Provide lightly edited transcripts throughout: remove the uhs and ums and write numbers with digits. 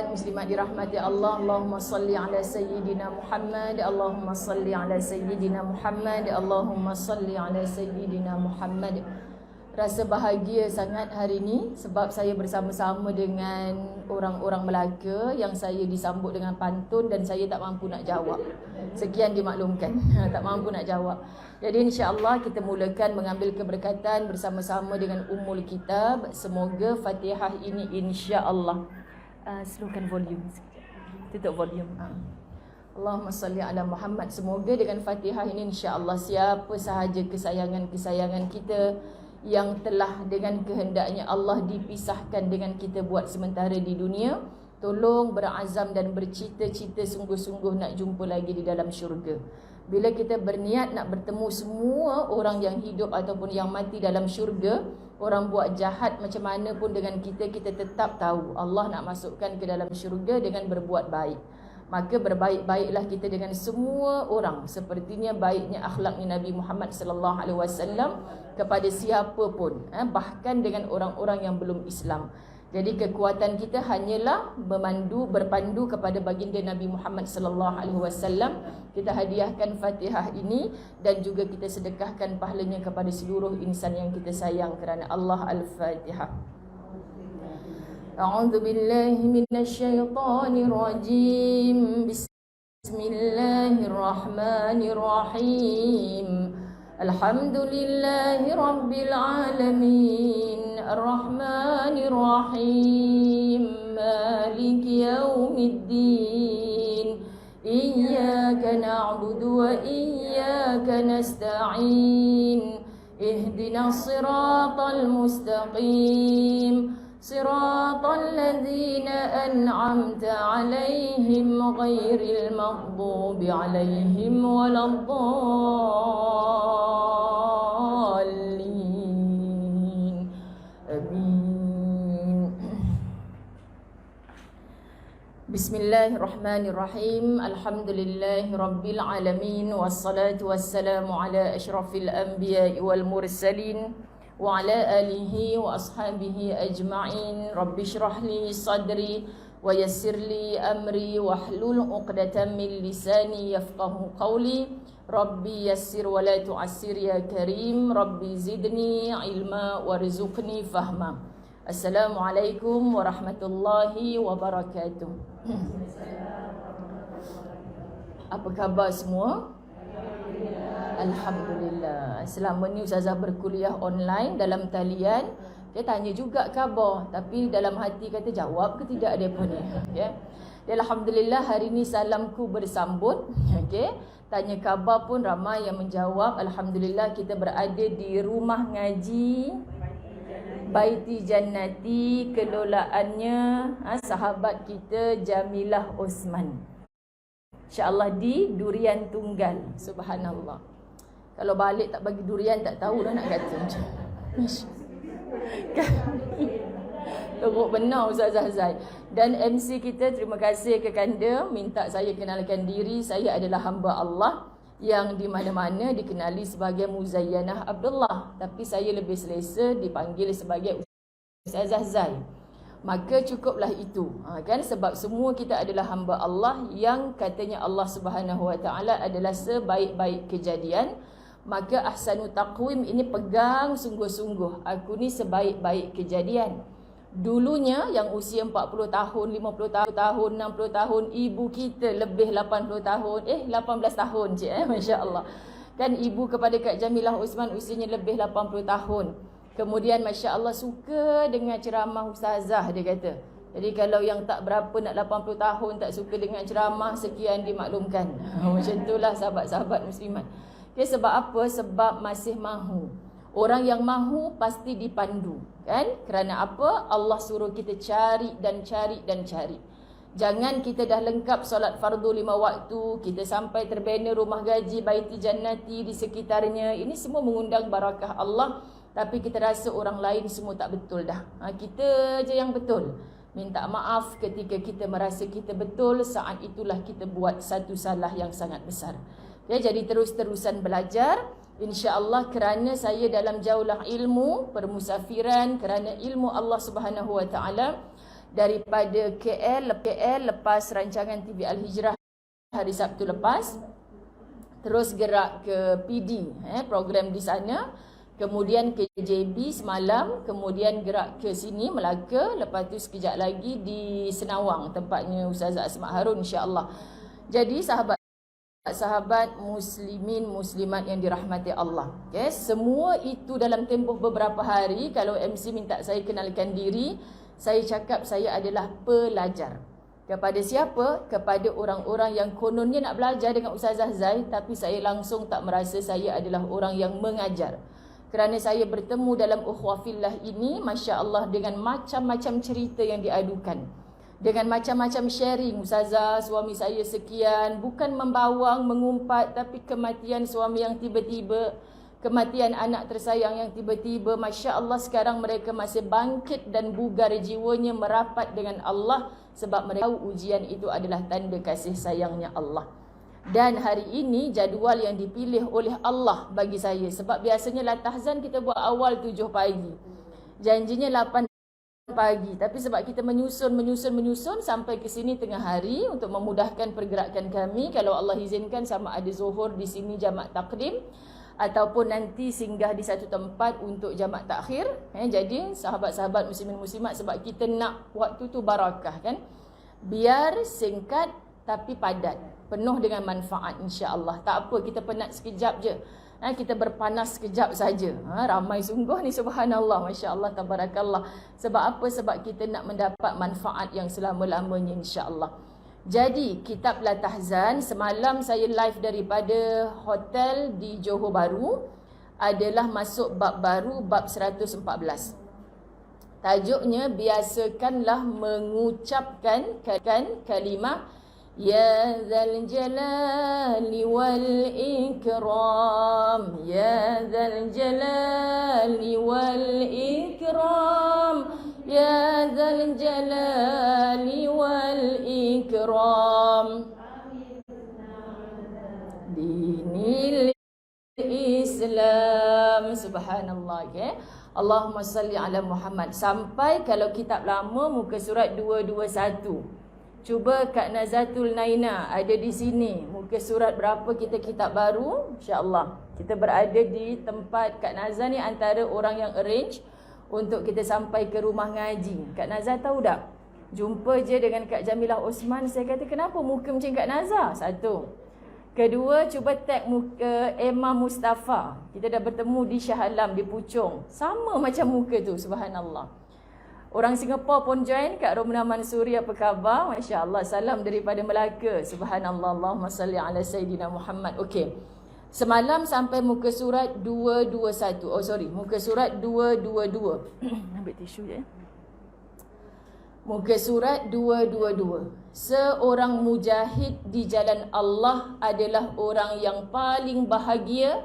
Muslimat dirahmati Allah, Allahumma salli ala sayyidina Muhammad, Allahumma salli ala sayyidina Muhammad, Allahumma salli ala sayyidina Muhammad. Rasa bahagia sangat hari ini sebab saya bersama-sama dengan orang-orang Melaka yang saya disambut dengan pantun dan saya tak mampu nak jawab. Sekian dimaklumkan, tak mampu nak jawab. Jadi insya-Allah kita mulakan mengambil keberkatan bersama-sama dengan Ummul Kitab. Semoga Fatihah ini insya-Allah slowkan volume sikit. Tutup volume. Allahumma salli ala Muhammad. Semoga dengan Fatihah ini insya-Allah siapa sahaja kesayangan-kesayangan kita yang telah dengan kehendaknya Allah dipisahkan dengan kita buat sementara di dunia, tolong berazam dan bercita-cita sungguh-sungguh nak jumpa lagi di dalam syurga. Bila kita berniat nak bertemu semua orang yang hidup ataupun yang mati dalam syurga, orang buat jahat macam mana pun dengan kita, kita tetap tahu Allah nak masukkan ke dalam syurga dengan berbuat baik. Maka berbaik-baiklah kita dengan semua orang, sepertinya baiknya akhlaknya Nabi Muhammad sallallahu alaihi wasallam kepada siapa pun, bahkan dengan orang-orang yang belum Islam. Jadi kekuatan kita hanyalah berpandu kepada baginda Nabi Muhammad sallallahu alaihi wasallam. Kita hadiahkan Fatihah ini dan juga kita sedekahkan pahalanya kepada seluruh insan yang kita sayang kerana Allah. Al-Fatihah. A'udzu billahi minasyaitonir rajim. Bismillahirrahmanirrahim. Alhamdulillahi rabbil alamin. Ar-Rahmanir Rahim. Maliki yaumiddin. Iyyaka na'budu wa iyyaka nasta'in. Ihdinas siratal mustaqim. Siratal ladzina an'amta 'alaihim ghairil maghdubi 'alaihim waladdallin. Amin. Bismillahirrahmanirrahim. Alhamdulillahi rabbil alamin. Wassalatu wassalamu ala asyrafil anbiya'i wal mursalin wa ala alihi wa ashabihi ajma'in. Rabbi shrah li sadri wa yassir li amri wahlul 'uqdatam min lisani yafqahu qawli. Rabbi yassir wa la tu'assir ya karim. Rabbi zidni ilma warzuqni fahma. Assalamualaikum warahmatullahi wabarakatuh. Apa khabar semua? Alhamdulillah. Selama ni Ustazah berkuliah online dalam talian. Dia tanya juga khabar, tapi dalam hati kata jawab ke tidak dia pun ni. Okay. Alhamdulillah hari ni salamku bersambut. Okay. Tanya khabar pun ramai yang menjawab. Alhamdulillah kita berada di rumah ngaji Baiti Jannati, kelolaannya sahabat kita Jamilah Osman. InsyaAllah di Durian Tunggal. Subhanallah. Kalau balik tak bagi durian tak tahu dah nak kata macam. Teruk benar Ustazah Zai. Dan MC kita terima kasih ke Kanda minta saya kenalkan diri. Saya adalah hamba Allah yang di mana-mana dikenali sebagai Muzayyanah Abdullah, tapi saya lebih selesa dipanggil sebagai Ustazah Zai. Maka cukuplah itu, kan, sebab semua kita adalah hamba Allah yang katanya Allah Subhanahu Wa Taala adalah sebaik-baik kejadian. Maka ahsanu taqwim ini pegang sungguh-sungguh. Aku ni sebaik-baik kejadian. Dulunya yang usia 40 tahun, 50 tahun, 60 tahun, ibu kita lebih 80 tahun, 18 tahun cik, masya-Allah. Kan ibu kepada Kak Jamilah Osman usianya lebih 80 tahun. Kemudian masya-Allah suka dengan ceramah ustazah dia kata. Jadi kalau yang tak berapa nak 80 tahun tak suka dengan ceramah, sekian dimaklumkan. Macam itulah sahabat-sahabat muslimat. Okay, sebab apa? Sebab masih mahu. Orang yang mahu pasti dipandu, kan? Kerana apa? Allah suruh kita cari dan cari dan cari. Jangan kita dah lengkap solat fardu 5 waktu, kita sampai terbina rumah gaji Baiti Jannati di sekitarnya. Ini semua mengundang barakah Allah, tapi kita rasa orang lain semua tak betul dah. Kita je yang betul. Minta maaf ketika kita merasa kita betul, saat itulah kita buat satu salah yang sangat besar. Ya, jadi terus-terusan belajar. InsyaAllah kerana saya dalam jaulah ilmu, permusafiran, kerana ilmu Allah Subhanahu Wa Taala. daripada KL lepas rancangan TV Al-Hijrah hari Sabtu lepas. Terus gerak ke PD, program di sana. Kemudian ke JB semalam, kemudian gerak ke sini Melaka, lepas tu sekejap lagi di Senawang tempatnya Ustazah Asma Harun, insya-Allah. Jadi sahabat muslimin muslimat yang dirahmati Allah, okay? Semua itu dalam tempoh beberapa hari. Kalau MC minta saya kenalkan diri, saya cakap saya adalah pelajar. Kepada siapa? Kepada orang-orang yang kononnya nak belajar dengan Ustazah Zai, tapi saya langsung tak merasa saya adalah orang yang mengajar. Kerana saya bertemu dalam ukhuwah fillah ini, Masya Allah, dengan macam-macam cerita yang diadukan. Dengan macam-macam sharing, Ustazah, suami saya sekian, bukan membawang, mengumpat, tapi kematian suami yang tiba-tiba, kematian anak tersayang yang tiba-tiba. Masya Allah, sekarang mereka masih bangkit dan bugar jiwanya, merapat dengan Allah, sebab mereka tahu ujian itu adalah tanda kasih sayangnya Allah. Dan hari ini jadual yang dipilih oleh Allah bagi saya. Sebab biasanya latahzan kita buat awal 7 pagi. Janjinya 8 pagi. Tapi sebab kita menyusun sampai ke sini tengah hari untuk memudahkan pergerakan kami. Kalau Allah izinkan sama ada zuhur di sini jamak takdim, ataupun nanti singgah di satu tempat untuk jamak takhir. Jadi sahabat-sahabat muslimin muslimat, sebab kita nak waktu tu barakah kan. Biar singkat tapi padat, penuh dengan manfaat, insya-Allah. Tak apa, kita penat sekejap je. Kita berpanas sekejap saja. Ramai sungguh ni, subhanallah, masya-Allah, tabarakallah. Sebab apa? Sebab kita nak mendapat manfaat yang selama-lamanya, insya-Allah. Jadi, kitab Latahzan, semalam saya live daripada hotel di Johor Bahru, adalah masuk bab baru, bab 114. Tajuknya, biasakanlah mengucapkan kalimah Ya Dzal Jalali wal Ikram, Ya Dzal Jalali wal Ikram, Ya Dzal Jalali wal Ikram, Dinil Islam. Subhanallah, okay? Allahumma salli ala Muhammad. Sampai kalau kitab lama muka surat 221. Cuba Kak Nazatul Naina ada di sini. Muka surat berapa kita kitab baru? InsyaAllah. Kita berada di tempat Kak Nazah ni, antara orang yang arrange untuk kita sampai ke rumah ngaji. Kak Nazah tahu tak? Jumpa je dengan Kak Jamilah Osman. Saya kata, kenapa muka macam Kak Nazah? Satu. Kedua, cuba tag muka Emma Mustafa. Kita dah bertemu di Shah Alam, di Puchong. Sama macam muka tu, subhanallah. Orang Singapura pun join. Kak Romna Mansuri, apa khabar? Masya Allah, salam daripada Melaka. Subhanallah, Allahumma salli ala Sayyidina Muhammad. Okey, semalam sampai muka surat 221. Oh sorry, muka surat 222. Ambil tisu je. Muka surat 222. Seorang mujahid di jalan Allah adalah orang yang paling bahagia,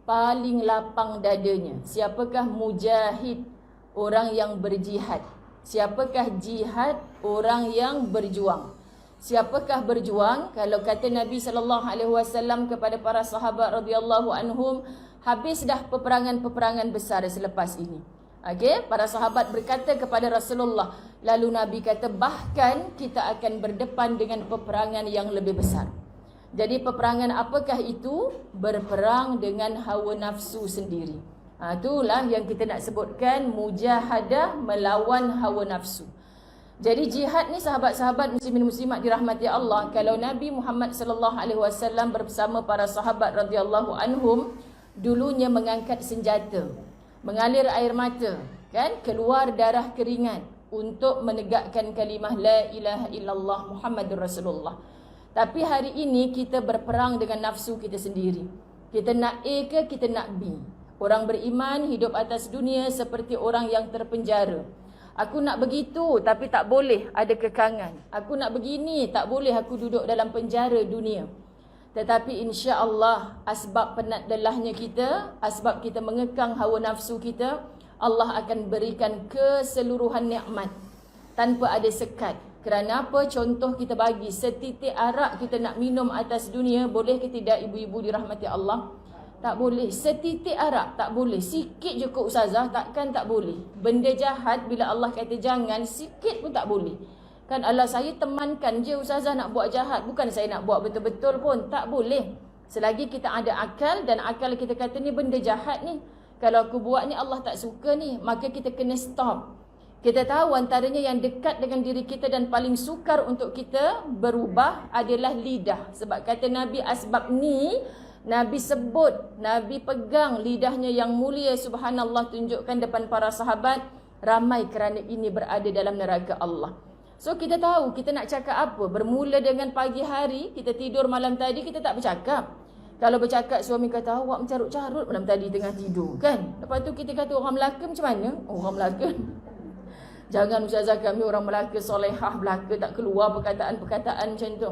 paling lapang dadanya. Siapakah mujahid? Orang yang berjihad. Siapakah jihad? Orang yang berjuang. Siapakah berjuang? Kalau kata Nabi SAW kepada para sahabat radhiyallahu anhum, habis dah peperangan-peperangan besar selepas ini. Okey, para sahabat berkata kepada Rasulullah, lalu Nabi kata, bahkan kita akan berdepan dengan peperangan yang lebih besar. Jadi peperangan apakah itu? Berperang dengan hawa nafsu sendiri. Itulah yang kita nak sebutkan, mujahadah melawan hawa nafsu. Jadi jihad ni sahabat-sahabat muslimin muslimat dirahmati Allah. Kalau Nabi Muhammad SAW bersama para sahabat radhiyallahu anhum, dulunya mengangkat senjata, mengalir air mata, kan, keluar darah keringat untuk menegakkan kalimah la ilaha illallah Muhammadur Rasulullah. Tapi hari ini kita berperang dengan nafsu kita sendiri. Kita nak A ke kita nak B? Orang beriman hidup atas dunia seperti orang yang terpenjara. Aku nak begitu tapi tak boleh, ada kekangan. Aku nak begini, tak boleh, aku duduk dalam penjara dunia. Tetapi insya-Allah asbab penat lelahnya kita, asbab kita mengekang hawa nafsu kita, Allah akan berikan keseluruhan nikmat tanpa ada sekat. Kerana apa? Contoh kita bagi, setitik arak kita nak minum atas dunia, boleh ke tidak ibu-ibu dirahmati Allah? Tak boleh. Setitik arak tak boleh. Sikit je kot ustazah, takkan tak boleh. Benda jahat bila Allah kata jangan, sikit pun tak boleh. Kan Allah, saya temankan je ustazah nak buat jahat, bukan saya nak buat betul-betul pun. Tak boleh. Selagi kita ada akal dan akal kita kata ni benda jahat ni, kalau aku buat ni Allah tak suka ni, maka kita kena stop. Kita tahu antaranya yang dekat dengan diri kita dan paling sukar untuk kita berubah adalah lidah. Sebab kata Nabi, asbab ni Nabi sebut, Nabi pegang lidahnya yang mulia, subhanallah, tunjukkan depan para sahabat, ramai kerana ini berada dalam neraka Allah. So kita tahu kita nak cakap apa. Bermula dengan pagi hari, kita tidur malam tadi, kita tak bercakap. Kalau bercakap, suami kata awak mencarut-carut malam tadi tengah tidur, kan? Lepas tu kita kata orang Melaka macam mana? Orang Melaka. Jangan ustazah, kami orang Melaka solehah, Melaka tak keluar perkataan-perkataan macam tu.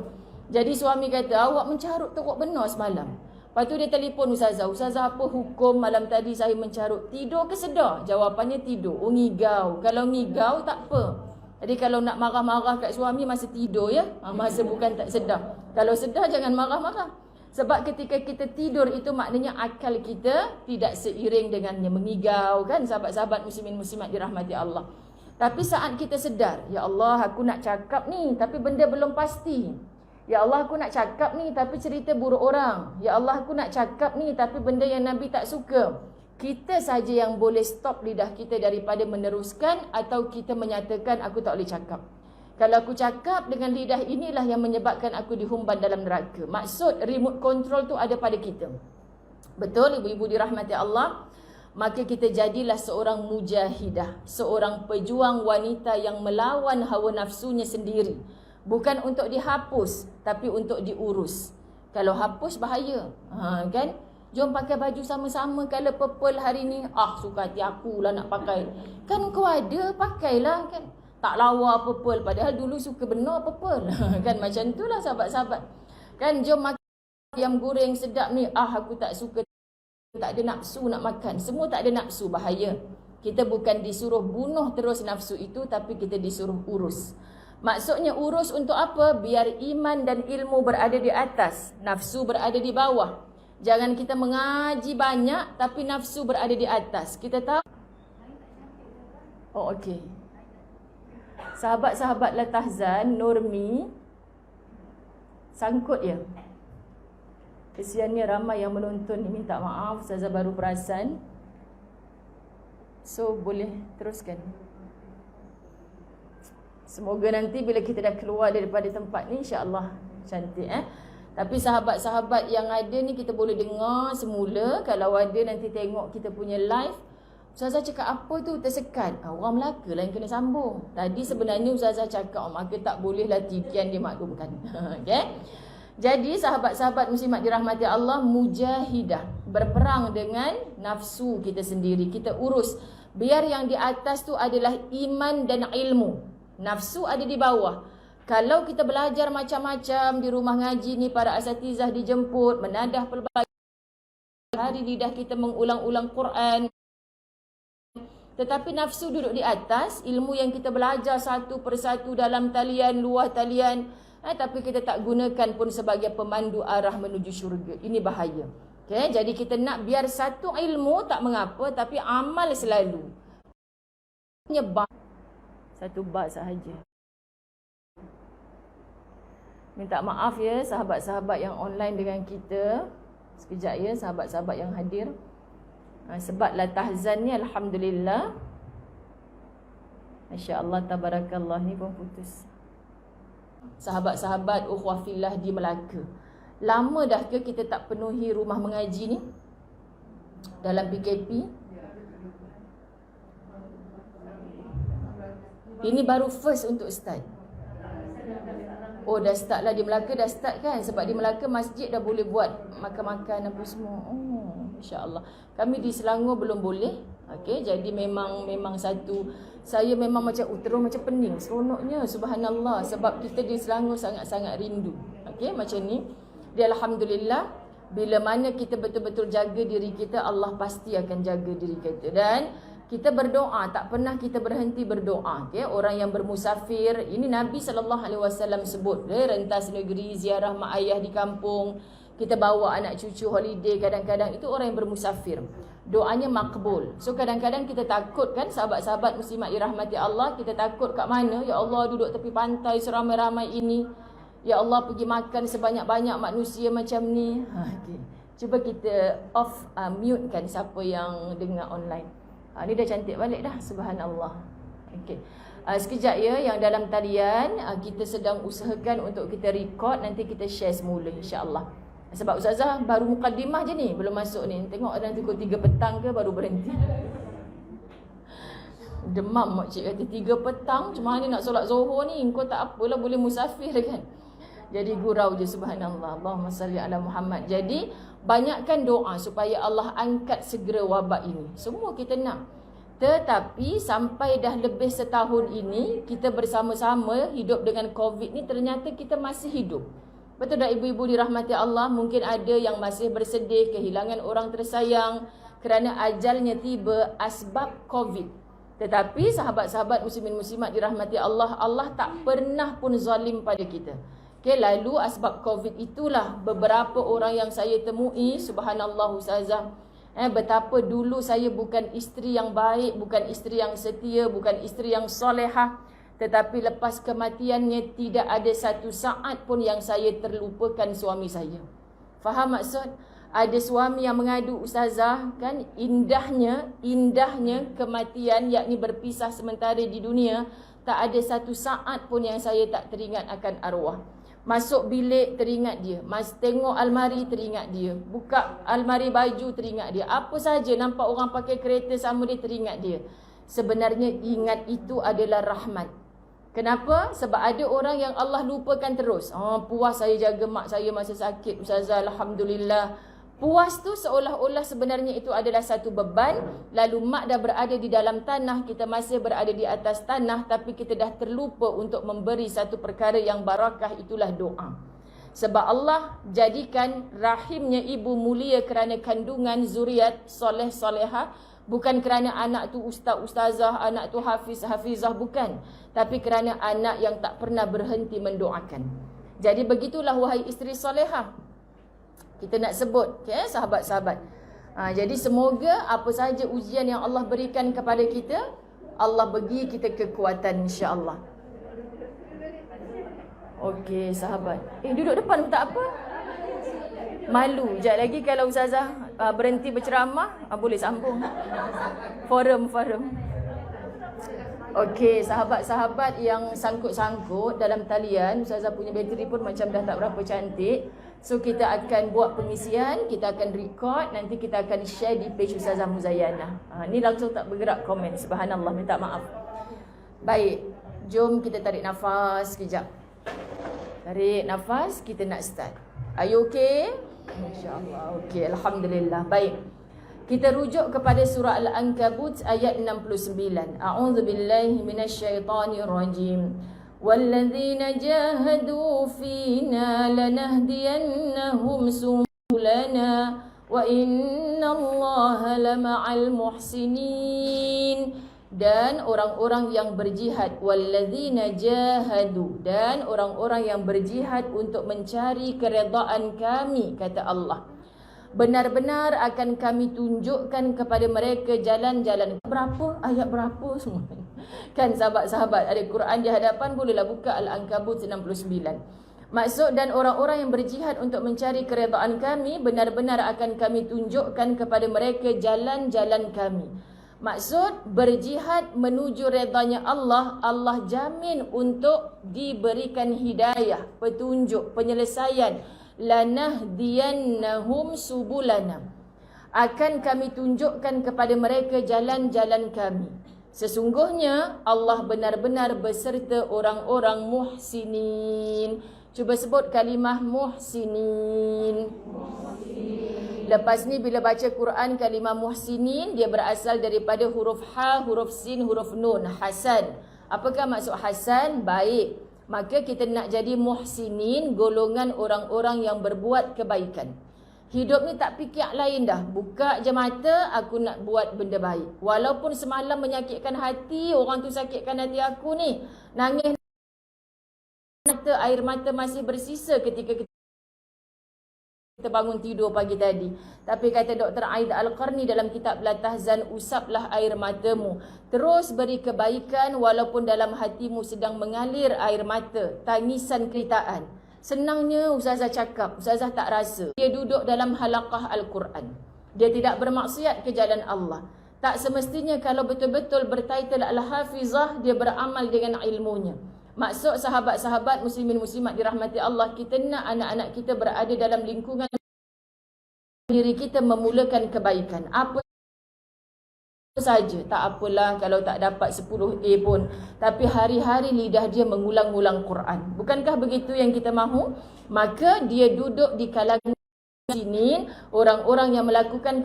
Jadi suami kata awak mencarut teruk benar semalam. Lepas tu dia telefon ustazah. Ustazah, apa hukum malam tadi saya mencarut? Tidur ke sedar? Jawapannya tidur. Oh, ngigau. Kalau ngigau tak apa. Jadi kalau nak marah-marah kat suami masa tidur ya. Masa bukan tak sedar. Kalau sedar jangan marah-marah. Sebab ketika kita tidur itu maknanya akal kita tidak seiring dengannya mengigau, kan sahabat-sahabat muslimin muslimat dirahmati Allah. Tapi saat kita sedar, ya Allah aku nak cakap ni tapi benda belum pasti. Ya Allah aku nak cakap ni tapi cerita buruk orang. Ya Allah aku nak cakap ni tapi benda yang Nabi tak suka. Kita saja yang boleh stop lidah kita daripada meneruskan atau kita menyatakan aku tak boleh cakap. Kalau aku cakap dengan lidah inilah yang menyebabkan aku dihumban dalam neraka. Maksud remote control tu ada pada kita. Betul ibu-ibu dirahmati Allah? Maka kita jadilah seorang mujahidah, seorang pejuang wanita yang melawan hawa nafsunya sendiri. Bukan untuk dihapus, tapi untuk diurus. Kalau hapus bahaya, kan? Jom pakai baju sama-sama color purple hari ni. Suka hati aku lah nak pakai. Kan kau ada, pakailah, kan? Tak lawa purple, padahal dulu suka benar purple. Kan macam itulah sahabat-sahabat. Kan jom makan ayam goreng sedap ni. Aku tak suka, tak ada nafsu nak makan. Semua tak ada nafsu, bahaya. Kita bukan disuruh bunuh terus nafsu itu, tapi kita disuruh urus. Maksudnya urus untuk apa? Biar iman dan ilmu berada di atas, nafsu berada di bawah. Jangan kita mengaji banyak tapi nafsu berada di atas. Kita tahu. Okey. Sahabat-sahabat Latahzan, Nurmi sangkut ya. Kesiannya ramai yang menonton ni, minta maaf Ustazah baru perasan. So boleh teruskan. Semoga nanti bila kita dah keluar daripada tempat ni, insya-Allah cantik Tapi sahabat-sahabat yang ada ni kita boleh dengar semula. Kalau ada nanti tengok kita punya live, Ustazah cakap apa tu tersekat. Orang Melaka lah yang kena sambung. Tadi sebenarnya Ustazah cakap maka tak bolehlah tikian dimaklumkan. Okay? Jadi sahabat-sahabat muslimat dirahmati Allah, mujahidah, berperang dengan nafsu kita sendiri. Kita urus. Biar yang di atas tu adalah iman dan ilmu. Nafsu ada di bawah. Kalau kita belajar macam-macam di rumah ngaji ni, para asatizah dijemput, menadah pelbagai hari, lidah kita mengulang-ulang Quran. Tetapi nafsu duduk di atas, ilmu yang kita belajar satu persatu dalam talian, luar talian, tapi kita tak gunakan pun sebagai pemandu arah menuju syurga. Ini bahaya. Okay? Jadi kita nak biar satu ilmu tak mengapa, tapi amal selalu. Nyebab satu bar sahaja. Minta maaf ya sahabat-sahabat yang online dengan kita. Sekejap ya sahabat-sahabat yang hadir. Sebab Latahzan ni alhamdulillah, masya-Allah tabarakallah, ni pun putus. Sahabat-sahabat ukhuwah fillah di Melaka, lama dah ke kita tak penuhi rumah mengaji ni dalam PKP? Ini baru first untuk start. Oh dah start lah di Melaka, dah start kan? Sebab di Melaka masjid dah boleh buat makan-makan apa semua. Insya-Allah. Kami di Selangor belum boleh. Okey, jadi memang satu, saya memang macam terus macam pening seronoknya, subhanallah, sebab kita di Selangor sangat-sangat rindu. Okey, macam ni. Dia alhamdulillah, bila mana kita betul-betul jaga diri kita, Allah pasti akan jaga diri kita. Dan kita berdoa, tak pernah kita berhenti berdoa. Okay? Orang yang bermusafir, ini Nabi SAW sebut, rentas negeri, ziarah mak ayah di kampung. kita bawa anak cucu holiday, kadang-kadang itu orang yang bermusafir, doanya makbul. So kadang-kadang kita takut kan, sahabat-sahabat muslimat dirahmati Allah, kita takut kat mana, ya Allah duduk tepi pantai seramai-ramai ini, ya Allah pergi makan sebanyak-banyak manusia macam ni. Okay. Cuba kita off, mute kan siapa yang dengar online. Ni dah cantik balik dah, subhanallah. Okay. Sekejap ya, yang dalam talian kita sedang usahakan untuk kita record, nanti kita share semula insya-Allah. Sebab Ustazah baru mukadimah je ni, belum masuk ni. Tengok nanti pukul 3 petang ke baru berhenti. Demam makcik kata 3 petang, macam mana nak solat Zuhur ni? Kau tak apalah, boleh musafir kan. Jadi gurau je, subhanallah. Allahumma salli ala Muhammad. Jadi banyakkan doa supaya Allah angkat segera wabak ini. Semua kita nak. Tetapi sampai dah lebih setahun ini, kita bersama-sama hidup dengan COVID ni, ternyata kita masih hidup. Betul tak ibu-ibu dirahmati Allah? Mungkin ada yang masih bersedih kehilangan orang tersayang kerana ajalnya tiba asbab COVID. Tetapi sahabat-sahabat muslimin muslimat dirahmati Allah, Allah tak pernah pun zalim pada kita. Okay, lalu asbab COVID itulah beberapa orang yang saya temui, subhanallah Ustazah, betapa dulu saya bukan isteri yang baik, bukan isteri yang setia, bukan isteri yang solehah. Tetapi lepas kematiannya tidak ada satu saat pun yang saya terlupakan suami saya. Faham maksud? Ada suami yang mengadu Ustazah kan, indahnya kematian, yakni berpisah sementara di dunia. Tak ada satu saat pun yang saya tak teringat akan arwah. Masuk bilik teringat dia, tengok almari teringat dia, buka almari baju teringat dia, apa saja nampak orang pakai kereta sama dia teringat dia. Sebenarnya ingat itu adalah rahmat. Kenapa? Sebab ada orang yang Allah lupakan terus. Puas saya jaga mak saya masa sakit Ustazah, alhamdulillah. Puas tu seolah-olah sebenarnya itu adalah satu beban. Lalu mak dah berada di dalam tanah, kita masih berada di atas tanah, tapi kita dah terlupa untuk memberi satu perkara yang barakah, itulah doa. Sebab Allah jadikan rahimnya ibu mulia kerana kandungan zuriat soleh solehah, bukan kerana anak tu ustaz ustazah, anak tu hafiz hafizah, bukan, tapi kerana anak yang tak pernah berhenti mendoakan. Jadi begitulah wahai isteri solehah, kita nak sebut, okay, sahabat-sahabat. Jadi semoga apa saja ujian yang Allah berikan kepada kita, Allah bagi kita kekuatan insya-Allah. Okey sahabat. Duduk depan pun tak apa. Malu. Sekejap lagi kalau Ustazah berhenti berceramah, boleh sambung. Forum. Okey, sahabat-sahabat yang sangkut-sangkut dalam talian, Ustazah punya bateri pun macam dah tak berapa cantik. So kita akan buat pengisian, kita akan record, nanti kita akan share di page Ustazah Muzayyanah. Ni langsung tak bergerak komen, subhanallah, minta maaf. Baik, jom kita tarik nafas sekejap. Tarik nafas, kita nak start. Are you okay? InsyaAllah, okay, alhamdulillah. Baik, kita rujuk kepada surah Al-Ankabut ayat 69. A'udzubillahi minasyaitanirrajim. وَالَّذِينَ جَاهَدُوا فِينَا لَنَهْدِيَنَّهُمْ سُبُلَنَا وَإِنَّ اللَّهَ لَمَعَ الْمُحْسِنِينَ. Dan orang-orang yang berjihad, وَالَّذِينَ جَاهَدُوا, dan orang-orang yang berjihad untuk mencari keredaan kami, kata Allah, benar-benar akan kami tunjukkan kepada mereka jalan-jalan. Berapa? Ayat berapa semua? Kan sahabat-sahabat, ada Quran di hadapan, bolehlah buka Al-Ankabut 69. Maksud, dan orang-orang yang berjihad untuk mencari keredaan kami, benar-benar akan kami tunjukkan kepada mereka jalan-jalan kami. Maksud, berjihad menuju redanya Allah, Allah jamin untuk diberikan hidayah, petunjuk, penyelesaian. Lanahdiyannahum subulana, akan kami tunjukkan kepada mereka jalan-jalan kami. Sesungguhnya Allah benar-benar beserta orang-orang muhsinin. Cuba sebut kalimah muhsinin. Lepas ni bila baca Quran, kalimah muhsinin dia berasal daripada huruf ha, huruf sin, huruf nun, hasan. Apakah maksud hasan? Baik. Maka kita nak jadi muhsinin, golongan orang-orang yang berbuat kebaikan. Hidup ni tak fikir lain dah. Buka je mata, aku nak buat benda baik. Walaupun semalam menyakitkan hati, orang tu sakitkan hati aku ni. Nangis mata, air mata masih bersisa ketika kita kita bangun tidur pagi tadi. Tapi kata Dr. Aida Al-Qarni dalam kitab Latahzan, usaplah air matamu. Terus beri kebaikan walaupun dalam hatimu sedang mengalir air mata, tangisan keritaan. Senangnya Ustazah cakap, Ustazah tak rasa. Dia duduk dalam halaqah Al-Quran. Dia tidak bermaksiat ke jalan Allah. Tak semestinya kalau betul-betul bertitle Al-Hafizah, dia beramal dengan ilmunya. Maksud sahabat-sahabat muslimin muslimat dirahmati Allah, kita nak anak-anak kita berada dalam lingkungan diri kita memulakan kebaikan. Apa saja, tak apalah kalau tak dapat 10A pun. Tapi hari-hari lidah dia mengulang-ulang Quran. Bukankah begitu yang kita mahu? Maka dia duduk di kalangan sini orang-orang yang melakukan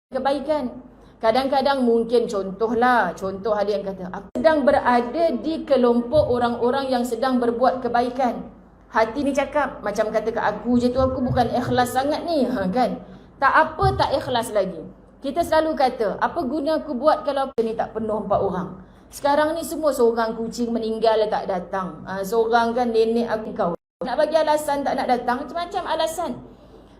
kebaikan. Kadang-kadang mungkin contoh ada yang kata, aku sedang berada di kelompok orang-orang yang sedang berbuat kebaikan. Hati ni cakap, macam kata ke aku je tu, aku bukan ikhlas sangat ni. Kan? Tak apa, tak ikhlas lagi. Kita selalu kata, apa guna aku buat kalau aku ni tak penuh 4 orang. Sekarang ni semua seorang kucing meninggal tak datang. Seorang kan nenek aku kau. Nak bagi alasan tak nak datang, macam-macam alasan.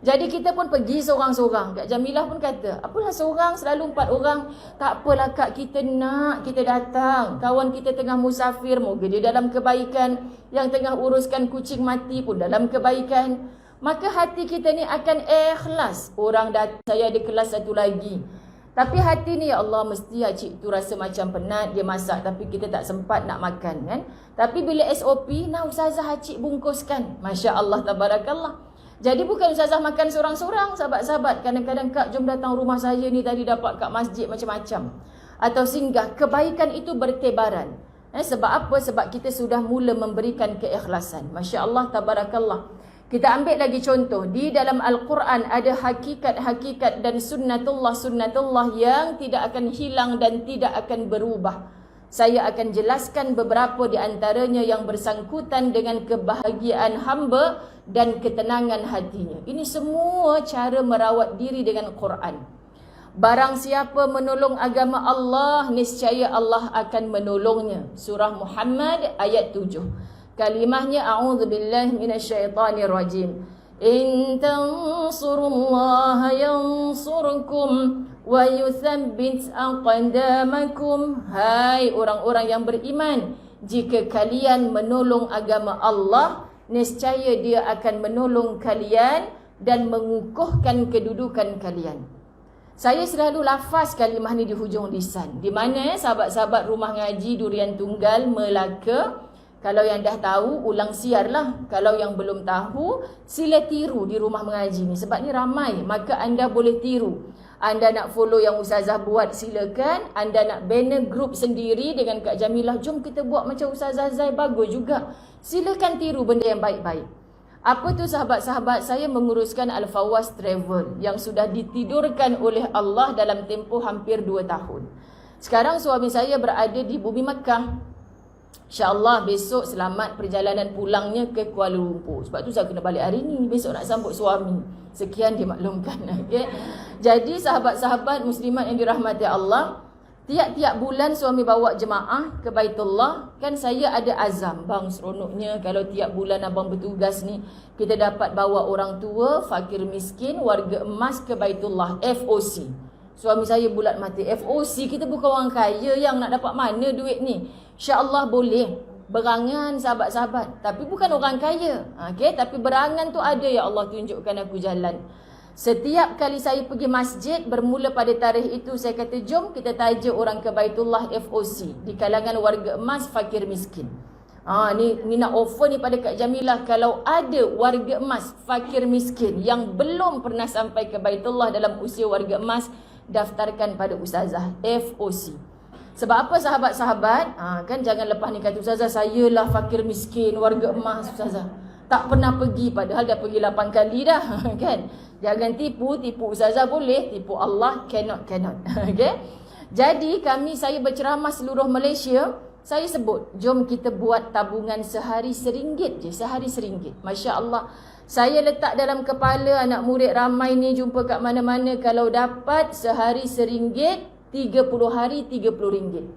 Jadi kita pun pergi seorang-seorang. Kak Jamilah pun kata, apalah seorang selalu 4 orang. Tak apalah kak, kita nak, kita datang. Kawan kita tengah musafir, moga dia dalam kebaikan. Yang tengah uruskan kucing mati pun dalam kebaikan. Maka hati kita ni akan ikhlas. Orang datang, saya ada kelas satu lagi. Tapi hati ni, ya Allah, mesti cik tu rasa macam penat, dia masak tapi kita tak sempat nak makan kan. Tapi bila SOP, nah Ustazah cik bungkuskan. Masya Allah, tabarakallah. Jadi bukan Ustazah makan seorang-seorang, sahabat-sahabat. Kadang-kadang kak, jom datang rumah saya ni, tadi dapat kat masjid macam-macam. Atau singgah, kebaikan itu bertebaran. Sebab apa? Sebab kita sudah mula memberikan keikhlasan. Masya Allah, tabarakallah. Kita ambil lagi contoh. Di dalam Al-Quran ada hakikat-hakikat dan sunnatullah yang tidak akan hilang dan tidak akan berubah. Saya akan jelaskan beberapa di antaranya yang bersangkutan dengan kebahagiaan hamba dan ketenangan hatinya. Ini semua cara merawat diri dengan Quran. Barang siapa menolong agama Allah, niscaya Allah akan menolongnya. Surah Muhammad ayat 7. Kalimahnya, a'udzubillahi minasyaitanirrajim. In tansurullaha yansurkum wa yuthabbit aqdamakum. Hai orang-orang yang beriman, jika kalian menolong agama Allah, niscaya dia akan menolong kalian dan mengukuhkan kedudukan kalian. Saya selalu lafaz kalimah ni di hujung lisan. Di mana sahabat-sahabat rumah ngaji Durian Tunggal Melaka, kalau yang dah tahu, ulang siarlah. Kalau yang belum tahu, sila tiru di rumah mengaji ni. Sebab ni ramai, maka anda boleh tiru. Anda nak follow yang Ustazah buat, silakan. Anda nak banner group sendiri dengan Kak Jamilah, jom kita buat macam Ustazah Zai, bagus juga. Silakan tiru benda yang baik-baik. Apa tu sahabat-sahabat? Saya menguruskan Al-Fawaz Travel yang sudah ditidurkan oleh Allah dalam tempoh hampir 2 tahun. Sekarang suami saya berada di bumi Mekah. InsyaAllah besok selamat perjalanan pulangnya ke Kuala Lumpur. Sebab tu saya kena balik hari ni. Besok nak sambut suami. Sekian dimaklumkan. Okay? Jadi sahabat-sahabat muslimat yang dirahmati Allah, tiap-tiap bulan suami bawa jemaah ke Baitullah. Kan saya ada azam, bang, seronoknya kalau tiap bulan abang bertugas ni, kita dapat bawa orang tua, fakir miskin, warga emas ke Baitullah, FOC. Suami saya bulat mati, FOC, kita bukan orang kaya yang nak dapat mana duit ni. InsyaAllah boleh. Berangan sahabat-sahabat. Tapi bukan orang kaya. Okay? Tapi berangan tu ada, ya Allah tunjukkan aku jalan. Setiap kali saya pergi masjid, bermula pada tarikh itu, saya kata jom kita taja orang ke Baitullah FOC. Di kalangan warga emas, fakir miskin. Ni nak offer ni pada Kak Jamilah. Kalau ada warga emas, fakir miskin yang belum pernah sampai ke Baitullah dalam usia warga emas, daftarkan pada Ustazah FOC. Sebab apa sahabat-sahabat? Kan jangan lepas ni kata Ustazah, saya lah fakir miskin, warga emas Ustazah. Tak pernah pergi, padahal dah pergi 8 kali dah. Kan? Jangan tipu Ustazah boleh, tipu Allah cannot. Okay? Jadi saya berceramah seluruh Malaysia, saya sebut, jom kita buat tabungan sehari RM1 je, sehari RM1. Masya Allah. Saya letak dalam kepala anak murid ramai ni jumpa kat mana-mana, kalau dapat sehari RM1, 30 hari RM30.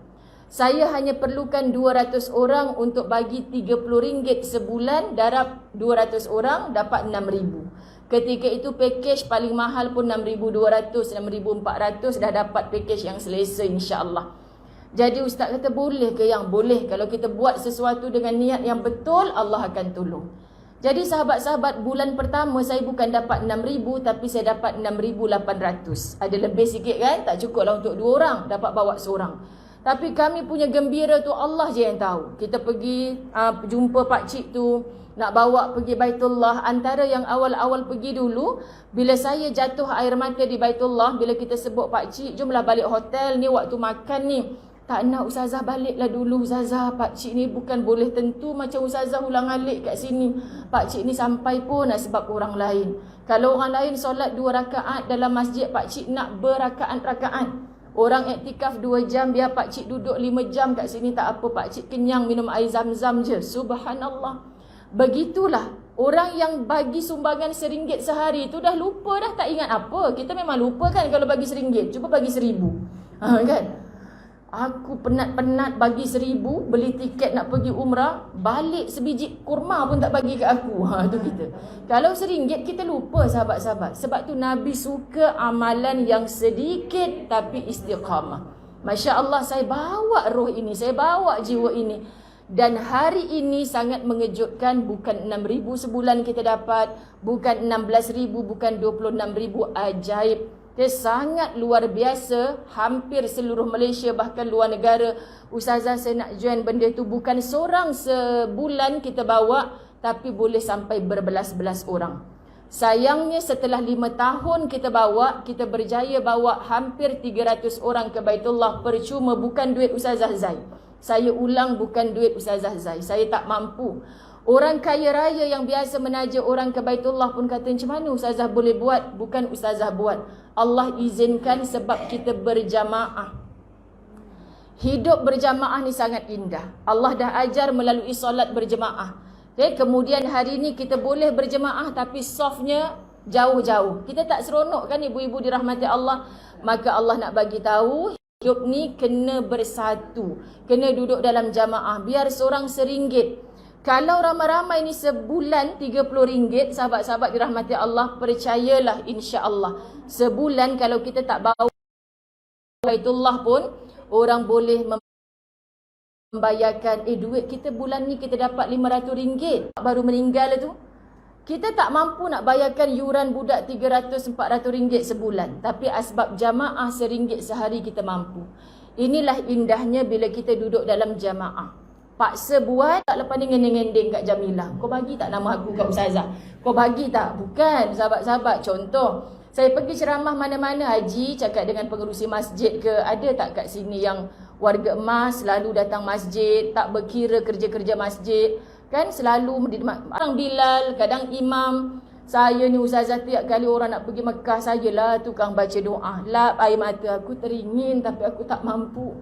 Saya hanya perlukan 200 orang untuk bagi RM30 sebulan, darab 200 orang dapat RM6,000. Ketika itu package paling mahal pun 6,200, 6,400 dah dapat package yang selesa insya-Allah. Jadi ustaz kata boleh ke? Yang boleh. Kalau kita buat sesuatu dengan niat yang betul, Allah akan tolong. Jadi sahabat-sahabat, bulan pertama saya bukan dapat 6,000 tapi saya dapat 6,800. Ada lebih sikit kan? Tak cukup lah untuk 2 orang, dapat bawa seorang. Tapi kami punya gembira tu Allah je yang tahu. Kita pergi jumpa pak cik tu, nak bawa pergi Baitullah. Antara yang awal-awal pergi dulu, bila saya jatuh air mata di Baitullah, bila kita sebut pak cik, jomlah balik hotel ni, waktu makan ni. Tak nak ustazah baliklah dulu ustazah. Pak cik ni bukan boleh tentu macam ustazah ulang alik kat sini. Pak cik ni sampai pun nak sebab orang lain. Kalau orang lain solat 2 rakaat dalam masjid, pak cik nak berakaat-rakaat. Orang iktikaf 2 jam, biar pak cik duduk 5 jam kat sini tak apa. Pak cik kenyang minum air zam-zam je. Subhanallah. Begitulah. Orang yang bagi sumbangan RM1 sehari tu dah lupa dah, tak ingat apa. Kita memang lupa kan kalau bagi RM1. Cuba bagi RM1,000. Kan? Aku penat-penat bagi RM1,000, beli tiket nak pergi umrah, balik sebiji kurma pun tak bagi kat aku. Tu kita. Kalau RM1 kita lupa sahabat-sahabat. Sebab tu Nabi suka amalan yang sedikit tapi istiqamah. Masya Allah, saya bawa roh ini, saya bawa jiwa ini. Dan hari ini sangat mengejutkan, bukan 6,000 sebulan kita dapat, bukan 16,000, bukan 26,000, ajaib. Dia sangat luar biasa. Hampir seluruh Malaysia, bahkan luar negara, ustazah saya nak join benda tu. Bukan seorang sebulan kita bawa, tapi boleh sampai berbelas-belas orang. Sayangnya setelah 5 tahun kita bawa, kita berjaya bawa hampir 300 orang ke Baitullah percuma, bukan duit ustazah Zai. Saya ulang, bukan duit ustazah Zai. Saya tak mampu. Orang kaya raya yang biasa menaja orang ke Baitullah pun kata, macam mana ustazah boleh buat? Bukan ustazah buat. Allah izinkan sebab kita berjamaah. Hidup berjamaah ni sangat indah. Allah dah ajar melalui solat berjemaah. Okay? Kemudian hari ni kita boleh berjemaah tapi softnya jauh-jauh. Kita tak seronok kan ibu-ibu dirahmati Allah? Maka Allah nak bagi tahu, hidup ni kena bersatu. Kena duduk dalam jamaah. Biar seorang RM1. Kalau ramai-ramai ni sebulan RM30, sahabat-sahabat dirahmati Allah, percayalah insya-Allah. Sebulan kalau kita tak bawa Baitullah pun, orang boleh membayarkan, duit kita bulan ni kita dapat RM500, baru meninggal tu. Kita tak mampu nak bayarkan yuran budak RM300-400 sebulan. Tapi asbab jamaah RM1 sehari kita mampu. Inilah indahnya bila kita duduk dalam jamaah. Paksa buat, tak lepas ni ngending-ngending kat Jamilah. Kau bagi tak nama aku kat ustazah? Kau bagi tak? Bukan, sahabat-sahabat. Contoh, saya pergi ceramah mana-mana, haji, cakap dengan pengerusi masjid ke, ada tak kat sini yang warga emas selalu datang masjid, tak berkira kerja-kerja masjid, kan selalu orang Bilal, kadang imam. Saya ni ustazah, tiap kali orang nak pergi Mekah, sajalah tukang baca doa. Lap air mata aku teringin tapi aku tak mampu.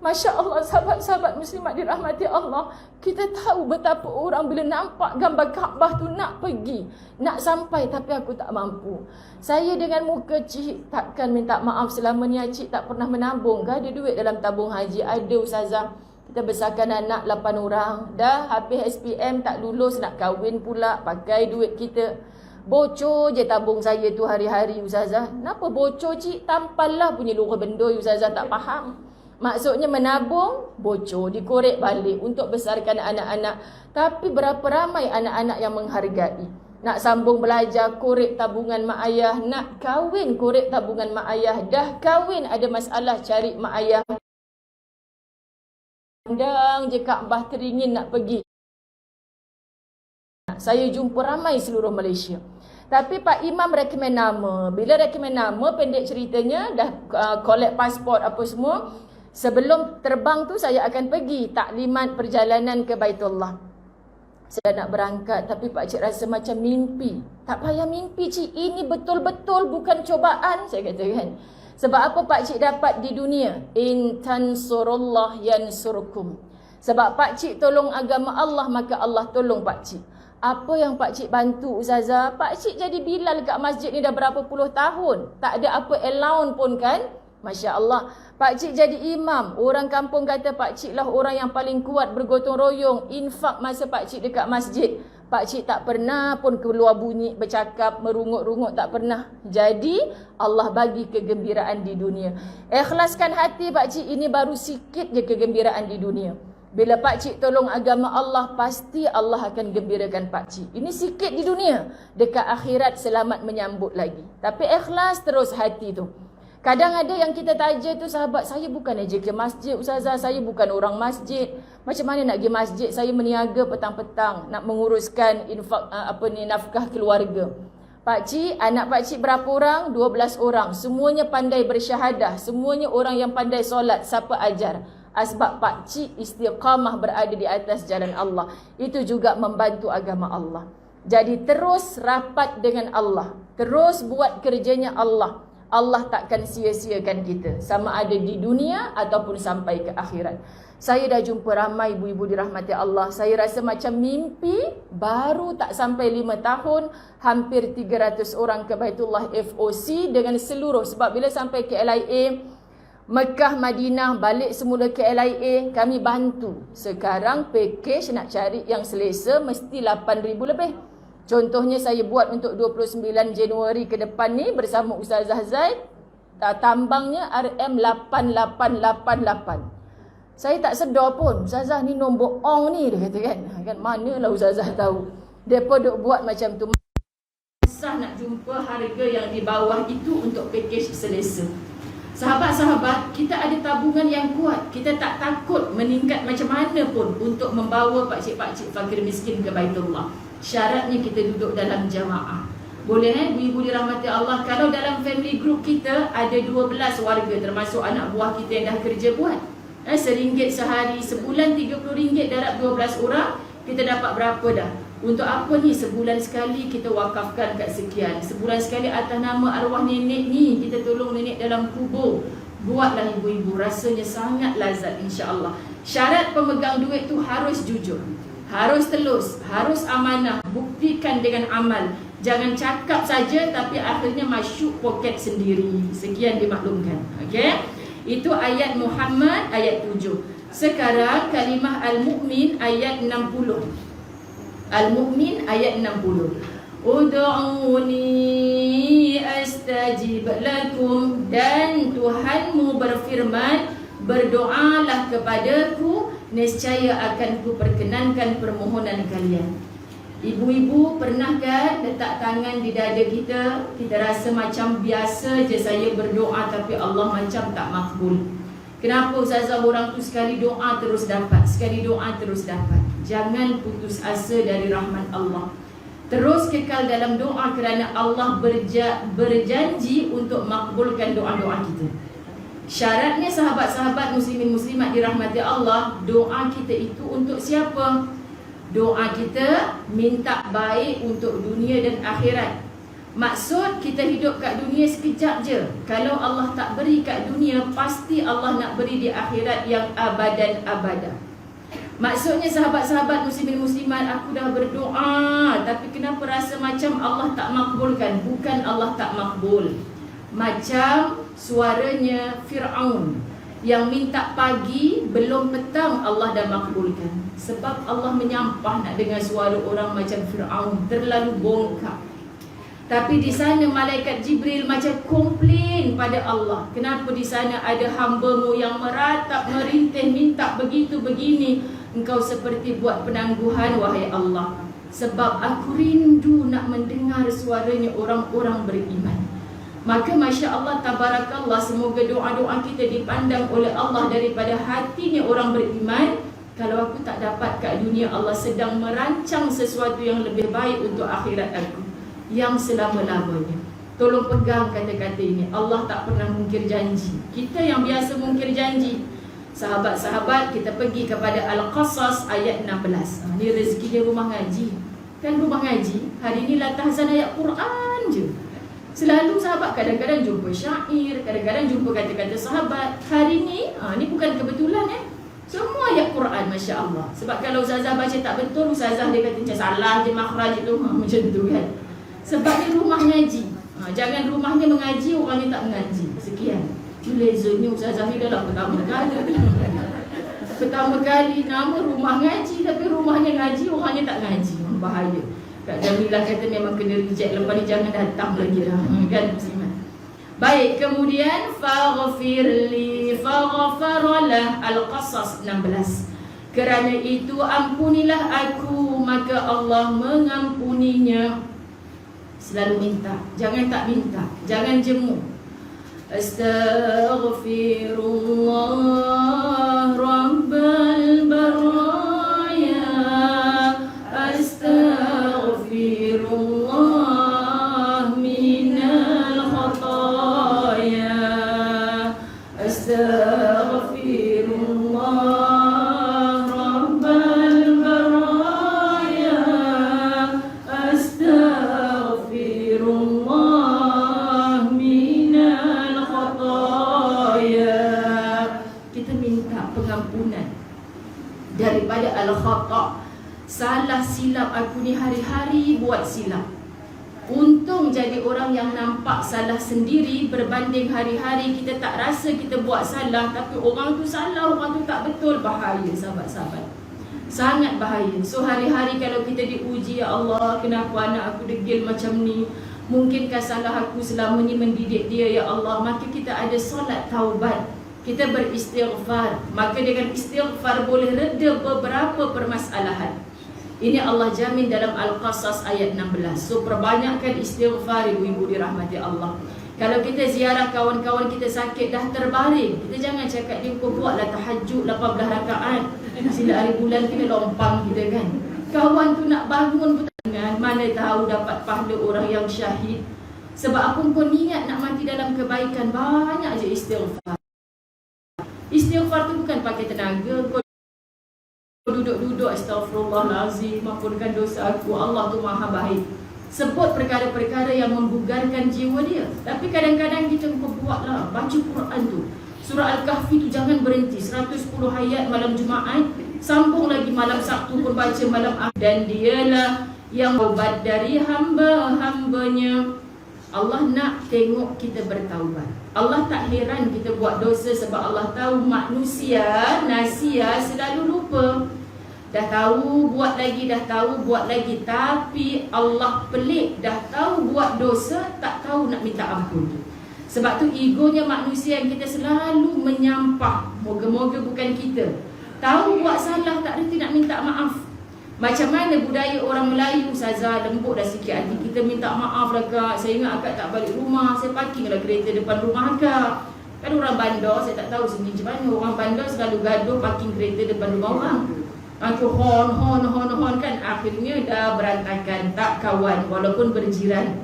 Masya Allah, sahabat-sahabat muslimat dirahmati Allah. Kita tahu betapa orang bila nampak gambar Kaabah tu nak pergi, nak sampai, tapi aku tak mampu. Saya dengan muka cik takkan minta maaf selama ni cik tak pernah menabung. Gak ada duit dalam tabung haji. Ada ustazah. Kita besarkan anak 8 orang. Dah habis SPM tak lulus, nak kahwin pula, pakai duit kita. Bocor je tabung saya tu hari-hari ustazah. Kenapa bocor cik? Tampallah punya lurah bendoi ustazah, tak faham. Maksudnya menabung, bocor, dikorek balik untuk besarkan anak-anak. Tapi berapa ramai anak-anak yang menghargai. Nak sambung belajar, korek tabungan mak ayah. Nak kahwin, korek tabungan mak ayah. Dah kahwin, ada masalah, cari mak ayah. Pandang je Kaabah, teringin nak pergi. Saya jumpa ramai seluruh Malaysia. Tapi Pak Imam recommend nama. Bila recommend nama, pendek ceritanya, dah collect pasport apa semua. Sebelum terbang tu saya akan pergi taklimat perjalanan ke Baitullah. Saya nak berangkat tapi Pak Cik rasa macam mimpi. Tak payah mimpi cik, ini betul-betul bukan cobaan, saya kata kan. Sebab apa Pak Cik dapat di dunia? In tansurullah yansurkum. Sebab Pak Cik tolong agama Allah, maka Allah tolong Pak Cik. Apa yang Pak Cik bantu ustazah? Pak Cik jadi Bilal kat masjid ni dah berapa puluh tahun. Tak ada apa allowance pun kan? Masya Allah. Pak Cik jadi imam. Orang kampung kata Pak Cik lah orang yang paling kuat bergotong royong. Infak masa Pak Cik dekat masjid. Pakcik tak pernah pun keluar bunyi, bercakap, merungut-rungut, tak pernah. Jadi Allah bagi kegembiraan di dunia. Ikhlaskan hati pakcik, ini baru sikit je kegembiraan di dunia. Bila pakcik tolong agama Allah, pasti Allah akan gembirakan pakcik. Ini sikit di dunia. Dekat akhirat selamat menyambut lagi. Tapi ikhlas terus hati tu. Kadang ada yang kita taja tu, sahabat, saya bukan aja ke masjid ustazah, saya bukan orang masjid. Macam mana nak pergi masjid? Saya meniaga petang-petang nak menguruskan infak nafkah keluarga. Pakcik, anak pakcik berapa orang? 12 orang. Semuanya pandai bersyahadah, semuanya orang yang pandai solat. Siapa ajar? Sebab pakcik istiqamah berada di atas jalan Allah. Itu juga membantu agama Allah. Jadi terus rapat dengan Allah, terus buat kerjanya Allah. Allah takkan sia-siakan kita, sama ada di dunia ataupun sampai ke akhirat. Saya dah jumpa ramai ibu-ibu dirahmati Allah. Saya rasa macam mimpi, baru tak sampai 5 tahun, hampir 300 orang ke Baitullah FOC dengan seluruh. Sebab bila sampai ke LIA, Mekah, Madinah, balik semula ke LIA, kami bantu. Sekarang package nak cari yang selesa mesti 8,000 lebih. Contohnya saya buat untuk 29 Januari ke depan ni bersama Ustazah Zaid. Tambangnya RM8888. Saya tak sedar pun, Ustazah ni nombor ong ni, dia kata kan. Manalah Ustazah tahu. Mereka duk buat macam tu. Susah nak jumpa harga yang di bawah itu untuk package selesa. Sahabat-sahabat, kita ada tabungan yang kuat. Kita tak takut meningkat macam mana pun untuk membawa pakcik-pakcik fakir miskin ke Baitullah. Syaratnya kita duduk dalam jamaah. Boleh ibu-ibu dirahmati Allah. Kalau dalam family group kita ada 12 warga, termasuk anak buah kita yang dah kerja buat, RM1 sehari, sebulan RM30 darab 12 orang, kita dapat berapa dah? Untuk apa ni? Sebulan sekali kita wakafkan kat sekian. Sebulan sekali atas nama arwah nenek ni, kita tolong nenek dalam kubur. Buatlah ibu-ibu, rasanya sangat lazat insya-Allah. Syarat pemegang duit tu harus jujur, harus telus, harus amanah. Buktikan dengan amal. Jangan cakap saja tapi akhirnya masuk poket sendiri. Sekian dimaklumkan. Okey? Itu ayat Muhammad ayat 7. Sekarang kalimah Al-Mu'min ayat 60. Al-Mu'min ayat 60. Ud'uni astajib lakum. Dan Tuhanmu berfirman, berdoalah kepadaku, nescaya akan ku perkenankan permohonan kalian. Ibu-ibu pernah kan letak tangan di dada kita, kita rasa macam biasa je saya berdoa tapi Allah macam tak makbul. Kenapa Ustazah orang tu sekali doa terus dapat, sekali doa terus dapat? Jangan putus asa dari rahmat Allah. Terus kekal dalam doa kerana Allah berjanji untuk makbulkan doa-doa kita. Syaratnya sahabat-sahabat muslimin muslimat dirahmati Allah, doa kita itu untuk siapa? Doa kita minta baik untuk dunia dan akhirat. Maksud kita hidup kat dunia sekejap je. Kalau Allah tak beri kat dunia, pasti Allah nak beri di akhirat yang abadan abadah. Maksudnya sahabat-sahabat muslimin muslimat, aku dah berdoa tapi kenapa rasa macam Allah tak makbulkan? Bukan Allah tak makbul. Macam suaranya Fir'aun yang minta pagi, belum petang Allah dah makbulkan. Sebab Allah menyampah nak dengar suara orang macam Fir'aun, terlalu bongkak. Tapi di sana malaikat Jibril macam komplain pada Allah. Kenapa di sana ada hamba-Mu yang meratap, merintih, minta begitu begini? Engkau seperti buat penangguhan, wahai Allah. Sebab aku rindu nak mendengar suaranya orang-orang beriman. Maka Masya Allah, Tabarakallah, semoga doa-doa kita dipandang oleh Allah daripada hatinya orang beriman. Kalau aku tak dapat kat dunia, Allah sedang merancang sesuatu yang lebih baik untuk akhirat aku, yang selama-lamanya. Tolong pegang kata-kata ini. Allah tak pernah mungkir janji. Kita yang biasa mungkir janji. Sahabat-sahabat, kita pergi kepada Al-Qasas ayat 16. Ini rezeki dia rumah ngaji. Kan rumah ngaji, hari ini latahzan ayat Quran je. Selalu sahabat kadang-kadang jumpa syair, kadang-kadang jumpa kata-kata sahabat. Hari ni, ni bukan kebetulan semua ayat Quran, Masya Allah. Sebab kalau Ustazah baca tak betul, Ustazah dia kata macam salah je makhraj tu, macam tu kan. Sebab dia rumah ngaji. Jangan rumahnya mengaji, orangnya tak mengaji. Sekian. Lezanya Ustazah ni dalam pertama kali. Pertama kali nama rumah ngaji, tapi rumahnya ngaji, orangnya tak ngaji. bahaya. Kak Jamilah kata memang kena reject, lepas ni jangan datang lagi dah. Kan muslimat. Baik, kemudian faghfirli, faghfaralah, Al-Qasas 16. Kerana itu ampunilah aku, maka Allah mengampuninya. Selalu minta, jangan tak minta, jangan jemu. Astaghfirullah Rabbal baraya, astaghfirullah minal khataya, astaghfirullah daripada al-khata'. Salah silap aku ni hari-hari buat silap. Untung jadi orang yang nampak salah sendiri berbanding hari-hari kita tak rasa kita buat salah, tapi orang tu salah, orang tu tak betul. Bahaya sahabat-sahabat, sangat bahaya. So hari-hari kalau kita diuji, ya Allah, kenapa anak aku degil macam ni, mungkinkah salah aku selama ni mendidik dia, ya Allah. Maka kita ada solat taubat, kita beristighfar, maka dengan istighfar boleh reda beberapa permasalahan. Ini Allah jamin dalam Al-Qasas ayat 16. So perbanyakkan istighfar, ibu-ibu dirahmati Allah. Kalau kita ziarah kawan-kawan kita sakit dah terbaring, kita jangan cakap dia kau buatlah tahajud 18 rakaat, sila hari bulan kena lompang kita kan. Kawan tu nak bangun pun tangan, mana tahu dapat pahala orang yang syahid. Sebab apa kau niat nak mati dalam kebaikan, banyak je istighfar. Istighfar tu bukan pakai tenaga. Kau duduk-duduk, astagfirullahalazim, ampunkan dosa aku, Allah tu maha baik. Sebut perkara-perkara yang membugarkan jiwa dia. Tapi kadang-kadang kita buatlah, baca Quran tu, surah Al-Kahfi tu jangan berhenti, 110 ayat malam Jumaat, sambung lagi malam Sabtu pun baca malam Ahad. Dan dialah yang taubat dari hamba-hambanya. Allah nak tengok kita bertaubat. Allah tak heran kita buat dosa sebab Allah tahu manusia nasia selalu lupa. Dah tahu buat lagi, dah tahu buat lagi, tapi Allah pelik, dah tahu buat dosa tak tahu nak minta ampun. Sebab tu egonya manusia yang kita selalu menyampah. Moga-moga bukan kita. Tahu buat salah tak reti nak minta maaf. Macam mana budaya orang Melayu, Ustazah, lembut dah sikit hati. Kita minta maaf lah kak, saya ingat akak tak balik rumah, saya parking lah kereta depan rumah akak. Kan orang bandar, saya tak tahu sini macam mana. Orang bandar selalu gaduh parking kereta depan rumah orang. Aku hon kan, akhirnya dah berantakan, tak kawan walaupun berjiran.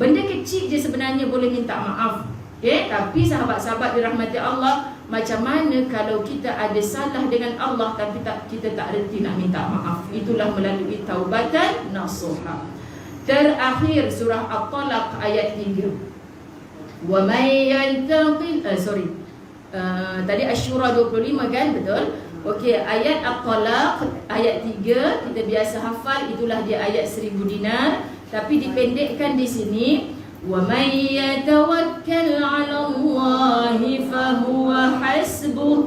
Benda kecil je sebenarnya boleh minta maaf. Okay? Tapi sahabat-sahabat dirahmati Allah, macam mana kalau kita ada salah dengan Allah tapi kita tak reti nak minta maaf. Itulah melalui taubatan nasuha. Terakhir surah At-Talaq ayat 3. Wa may yantaqil tadi Asy-Syura 25 kan, betul? Okey, ayat At-Talaq ayat 3 kita biasa hafal, itulah dia ayat 1000 dinar, tapi dipendekkan di sini. وَمَنْ يَتَوَكَّلْ عَلَى اللَّهِ فَهُوَ حَسْبُهُ.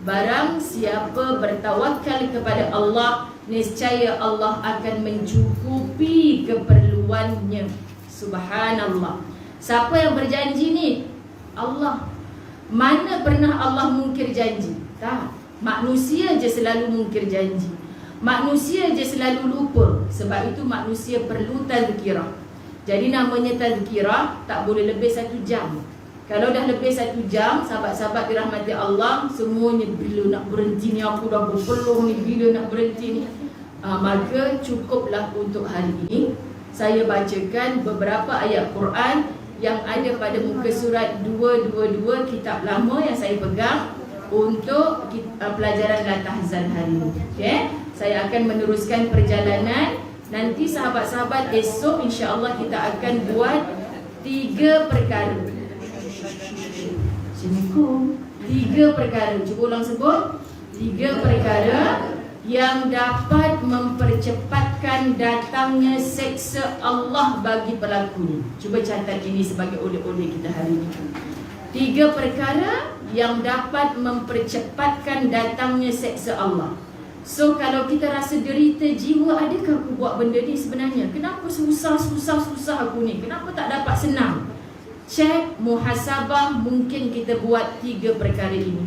Barang siapa bertawakal kepada Allah, niscaya Allah akan mencukupi keperluannya. Subhanallah. Siapa yang berjanji ni? Allah. Mana pernah Allah mungkir janji? Tak. Manusia je selalu mungkir janji. Manusia je selalu lupa. Sebab itu manusia perlu tazkirah. Jadi namanya tazkirah tak boleh lebih 1 jam. Kalau dah lebih 1 jam, sahabat-sahabat dirahmati Allah, semuanya bila nak berhenti ni, aku dah berpeluh ni, bila nak berhenti ni. Maka cukuplah untuk hari ini saya bacakan beberapa ayat Quran yang ada pada muka surat 222 kitab lama yang saya pegang untuk pelajaran La Tahzan hari ini. Okay? Saya akan meneruskan perjalanan. Nanti sahabat-sahabat esok insya-Allah kita akan buat 3 perkara. Assalamualaikum. 3 perkara. Cuba ulang sebut. 3 perkara yang dapat mempercepatkan datangnya seksa Allah bagi pelakunya. Cuba catat ini sebagai oleh-oleh kita hari ini. 3 perkara yang dapat mempercepatkan datangnya seksa Allah. So kalau kita rasa derita jiwa, adakah aku buat benda ni sebenarnya? Kenapa susah aku ni? Kenapa tak dapat senang? Cek muhasabah, mungkin kita buat 3 perkara ini.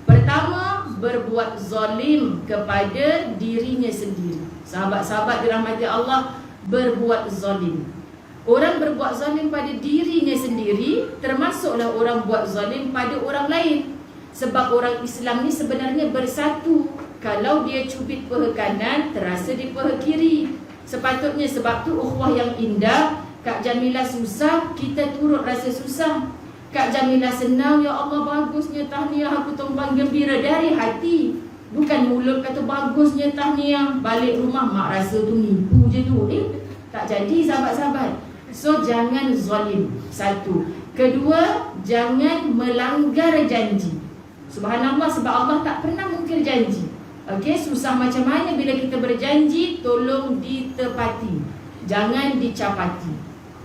Pertama, berbuat zalim kepada dirinya sendiri. Sahabat-sahabat dirahmati Allah, berbuat zalim. Orang berbuat zalim pada dirinya sendiri, termasuklah orang buat zalim pada orang lain. Sebab orang Islam ni sebenarnya bersatu. Kalau dia cubit paha kanan, terasa di paha kiri. Sepatutnya, sebab tu ukhuwah yang indah. Kak Jamilah susah, kita turut rasa susah. Kak Jamilah senang, ya Allah bagusnya tahniah, aku tumpang gembira dari hati. Bukan mulut kata bagusnya tahniah, balik rumah mak rasa tu nipu je tu. Tak jadi sahabat-sahabat. So jangan zalim. Satu. Kedua, jangan melanggar janji. Subhanallah, sebab Allah tak pernah mungkir janji. Okey, susah macam mana bila kita berjanji, tolong ditepati. Jangan dicapati.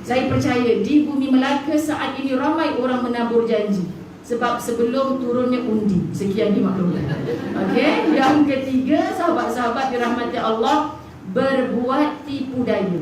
Saya percaya di bumi Melaka saat ini ramai orang menabur janji. Sebab sebelum turunnya undi. Sekian dimaklumkan. Okey, yang ketiga, sahabat-sahabat dirahmati Allah, berbuat tipu daya.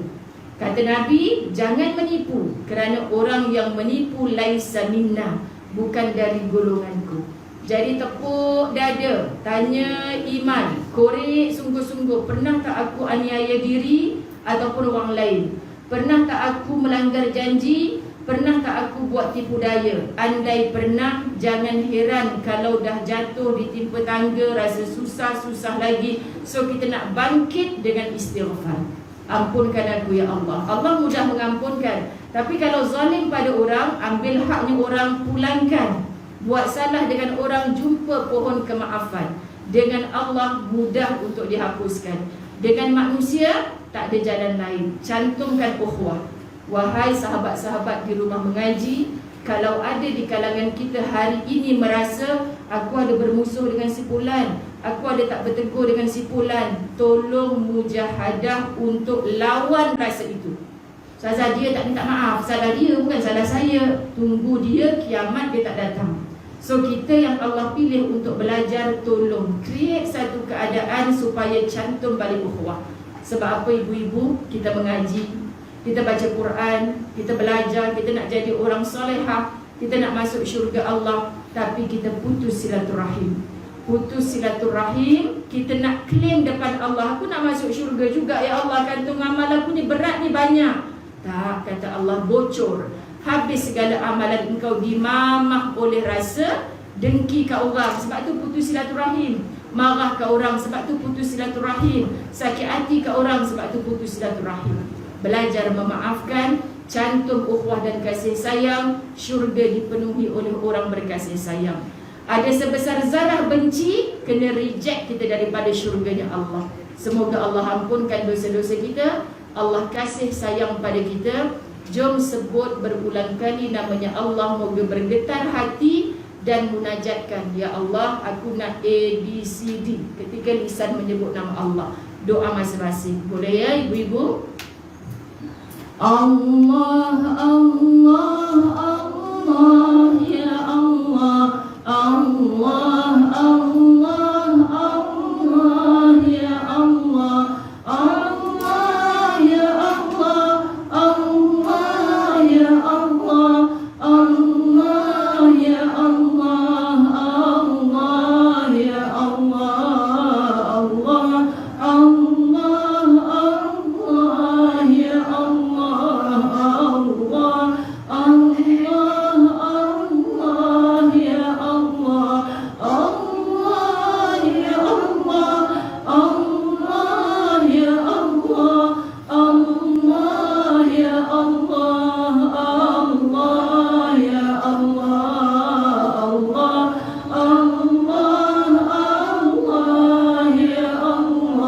Kata Nabi, jangan menipu, kerana orang yang menipu laisa minna, bukan dari golonganku. Jadi tepuk dada, tanya iman, korek sungguh-sungguh, pernah tak aku aniaya diri ataupun orang lain? Pernah tak aku melanggar janji? Pernah tak aku buat tipu daya? Andai pernah, jangan heran kalau dah jatuh ditimpa tangga, rasa susah lagi. So kita nak bangkit dengan istighfar. Ampunkan aku ya Allah. Allah mudah mengampunkan. Tapi kalau zalim pada orang, ambil haknya orang, pulangkan. Buat salah dengan orang, jumpa pohon kemaafan. Dengan Allah mudah untuk dihapuskan. Dengan manusia tak ada jalan lain. Cantumkan ukhuwah. Wahai sahabat-sahabat di rumah mengaji, kalau ada di kalangan kita hari ini merasa aku ada bermusuh dengan si fulan, aku ada tak bertegur dengan si fulan, tolong mujahadah untuk lawan rasa itu. Salah dia tak minta maaf, salah dia bukan salah saya. Tunggu dia, kiamat dia tak datang. So kita yang Allah pilih untuk belajar, tolong create satu keadaan supaya cantum balik ukhuwah. Sebab apa ibu-ibu? Kita mengaji, kita baca Quran, kita belajar, kita nak jadi orang solehah, kita nak masuk syurga Allah, tapi kita putus silaturahim. Putus silaturahim, kita nak claim depan Allah, aku nak masuk syurga juga ya Allah, kantung amal aku ni berat ni banyak. Tak, kata Allah, bocor. Habis segala amalan engkau dimamah oleh rasa dengki ke orang, sebab tu putus silaturahim. Marah ke orang, sebab tu putus silaturahim. Sakit hati ke orang, sebab tu putus silaturahim. Belajar memaafkan, cantum ukhuwah dan kasih sayang, syurga dipenuhi oleh orang berkasih sayang. Ada sebesar zarah benci, kena reject kita daripada syurganya Allah. Semoga Allah ampunkan dosa-dosa kita, Allah kasih sayang pada kita. Jom sebut berulang kali namanya Allah, moga bergetar hati dan munajatkan, ya Allah, aku nak A, B, C, D ketika lisan menyebut nama Allah. Doa masing-masing. Boleh ya ibu-ibu? Allah, Allah, Allah, ya Allah, Allah, Allah, Allah, ya Allah, Allah, ya Allah, Allah, ya Allah, Allah, ya Allah, Allah, ya Allah, Allah, Allah, Allah, ya Allah, Allah, Allah, ya Allah, Allah, ya Allah, Allah, ya Allah, Allah, ya Allah, Allah, ya Allah, Allah, Allah, ya Allah,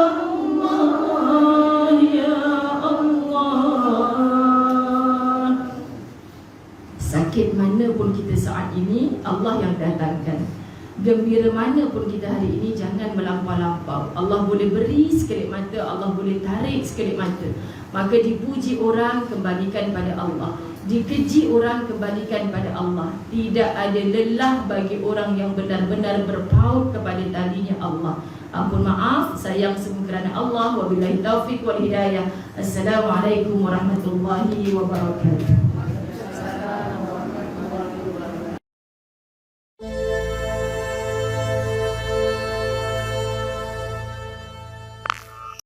Allah, Allah, ya Allah. Sakit mana pun kita saat ini, Allah yang datangkan. Gembira mana pun kita hari ini, jangan melampau-lampau. Allah boleh beri sekelip mata, Allah boleh tarik sekelip mata. Maka dipuji orang, kembalikan pada Allah. dikeji orang kembalikan pada Allah. Tidak ada lelah bagi orang yang benar-benar berpaut kepada talinya Allah. Ampun maaf, sayang semua kerana Allah. Wabillahi taufiq wal hidayah. Assalamualaikum warahmatullahi wabarakatuh.